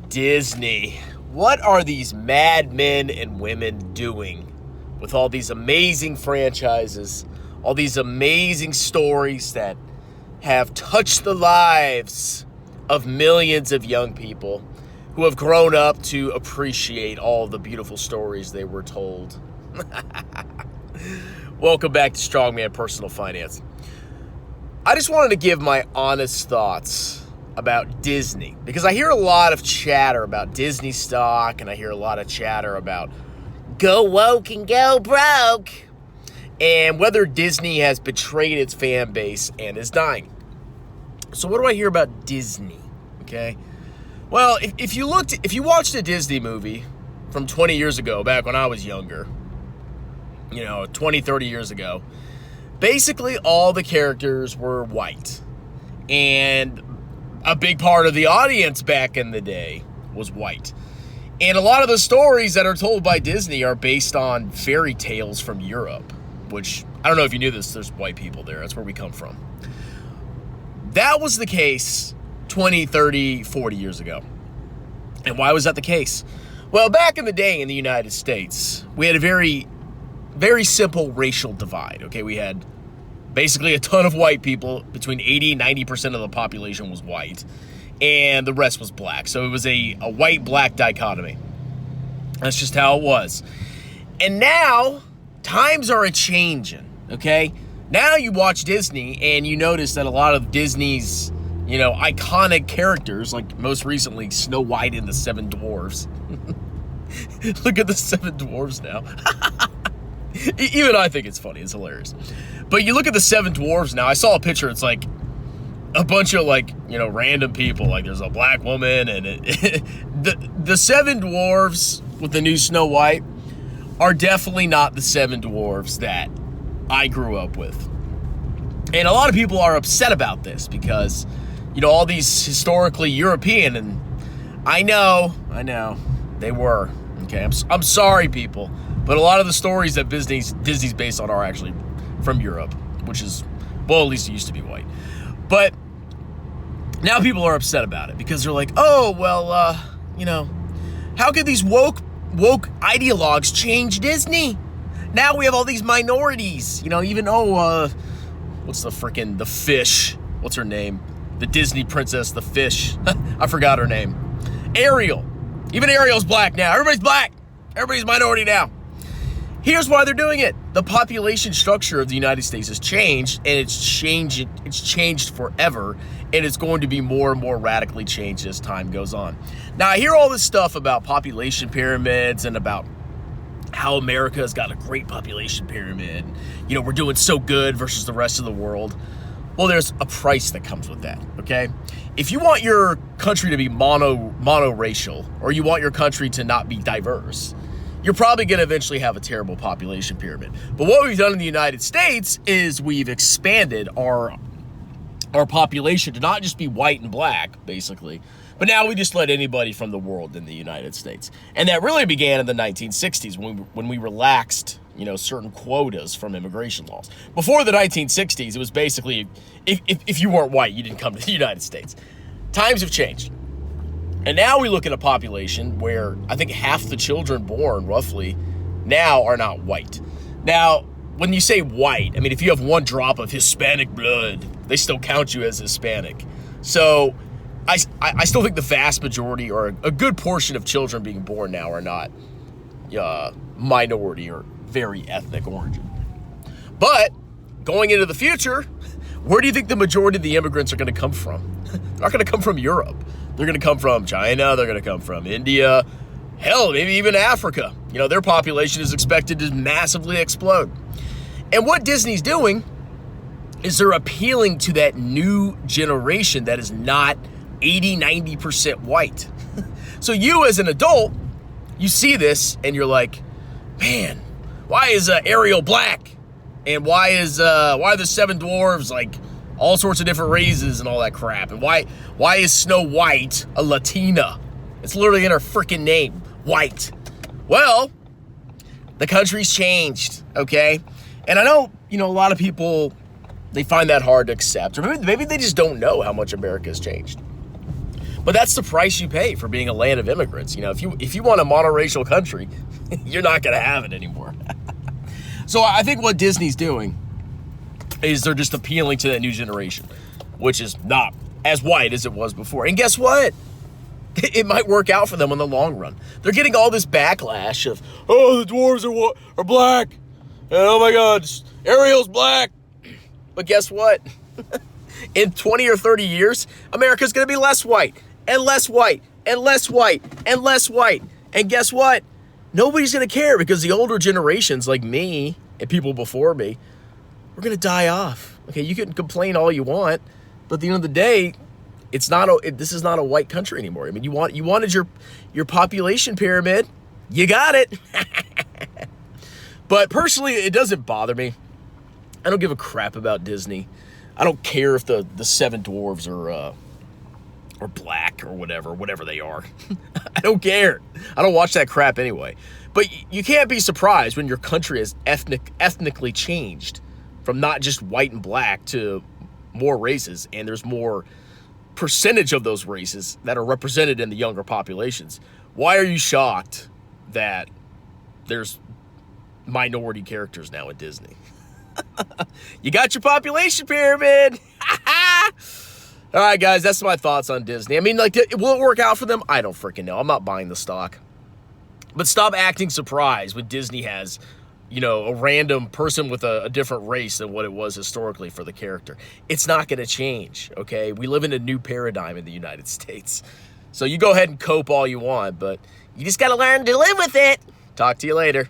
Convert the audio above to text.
Disney. What are these madmen and women doing with all these amazing franchises, all these amazing stories that have touched the lives of millions of young people who have grown up to appreciate all the beautiful stories they were told? Welcome back to Strongman Personal Finance. I just wanted to give my honest thoughts about Disney, because I hear a lot of chatter about Disney stock, and I hear a lot of chatter about go woke and go broke, and whether Disney has betrayed its fan base and is dying. So what do I hear about Disney? Okay, well, if you watched a Disney movie from 20 years ago, back when I was younger, 20, 30 years ago, basically all the characters were white, and a big part of the audience back in the day was white. And a lot of the stories that are told by Disney are based on fairy tales from Europe, which, I don't know if you knew this, there's white people there. That's where we come from. That was the case 20, 30, 40 years ago. And why was that the case? Well, back in the day in the United States, we had a very, very simple racial divide, okay? We had basically a ton of white people. Between 80 and 90% of the population was white, and the rest was black. So it was a white-black dichotomy. That's just how it was. And now, times are a-changing, okay? Now you watch Disney, and you notice that a lot of Disney's, iconic characters, like most recently Snow White and the Seven Dwarfs. Look at the Seven Dwarfs now. Even I think it's funny. It's hilarious. But you look at the Seven Dwarfs now. I saw a picture. It's like a bunch of random people. Like there's a black woman, and the Seven Dwarfs with the new Snow White are definitely not the Seven Dwarfs that I grew up with. And a lot of people are upset about this because, all these historically European, and I know, they were. Okay, I'm sorry, people. But a lot of the stories that Disney's based on are actually from Europe, which is, well, at least it used to be white. But now people are upset about it because they're like, oh, well, how could these woke ideologues change Disney? Now we have all these minorities, what's the fish? What's her name? The Disney princess, the fish. I forgot her name. Ariel. Even Ariel's black now. Everybody's black. Everybody's minority now. Here's why they're doing it. The population structure of the United States has changed, and it's changed forever, and it's going to be more and more radically changed as time goes on. Now, I hear all this stuff about population pyramids and about how America's got a great population pyramid. We're doing so good versus the rest of the world. Well, there's a price that comes with that, okay? If you want your country to be monoracial, or you want your country to not be diverse, you're probably going to eventually have a terrible population pyramid. But what we've done in the United States is we've expanded our population to not just be white and black, basically, but now we just let anybody from the world in the United States. And that really began in the 1960s when we relaxed, certain quotas from immigration laws. Before the 1960s, it was basically, if you weren't white, you didn't come to the United States. Times have changed. And now we look at a population where I think half the children born, roughly, now are not white. Now, when you say white, I mean, if you have one drop of Hispanic blood, they still count you as Hispanic. So I still think the vast majority, or a good portion of children being born now, are not minority or very ethnic origin. But going into the future, where do you think the majority of the immigrants are going to come from? They're not going to come from Europe. They're going to come from China. They're going to come from India. Hell, maybe even Africa. Their population is expected to massively explode. And what Disney's doing is they're appealing to that new generation that is not 80, 90% white. So you as an adult, you see this and you're like, man, why is Ariel black? And why are the Seven Dwarves like all sorts of different races and all that crap? And why is Snow White a Latina? It's literally in her freaking name, white. Well, the country's changed, okay? And I know, a lot of people, they find that hard to accept. Or maybe they just don't know how much America has changed. But that's the price you pay for being a land of immigrants. You know, if you want a monoracial country, you're not going to have it anymore. So I think what Disney's doing is they're just appealing to that new generation, which is not as white as it was before. And guess what? It might work out for them in the long run. They're getting all this backlash of, oh, the dwarves are black. And oh my God, Ariel's black. But guess what? In 20 or 30 years, America's going to be less white and less white and less white and less white. And guess what? Nobody's going to care because the older generations like me and people before me, we're going to die off. Okay, you can complain all you want, but at the end of the day, this is not a white country anymore. I mean, you wanted your population pyramid, you got it. But personally, it doesn't bother me. I don't give a crap about Disney. I don't care if the seven dwarves are black or whatever they are. I don't care. I don't watch that crap anyway. But you can't be surprised when your country has ethnically changed from not just white and black to more races, and there's more percentage of those races that are represented in the younger populations. Why are you shocked that there's minority characters now at Disney? You got your population pyramid. All right, guys, that's my thoughts on Disney. I mean, like, will it work out for them? I don't freaking know. I'm not buying the stock. But stop acting surprised when Disney has, you know, a random person with a different race than what it was historically for the character. It's not going to change, okay? We live in a new paradigm in the United States. So you go ahead and cope all you want, but you just got to learn to live with it. Talk to you later.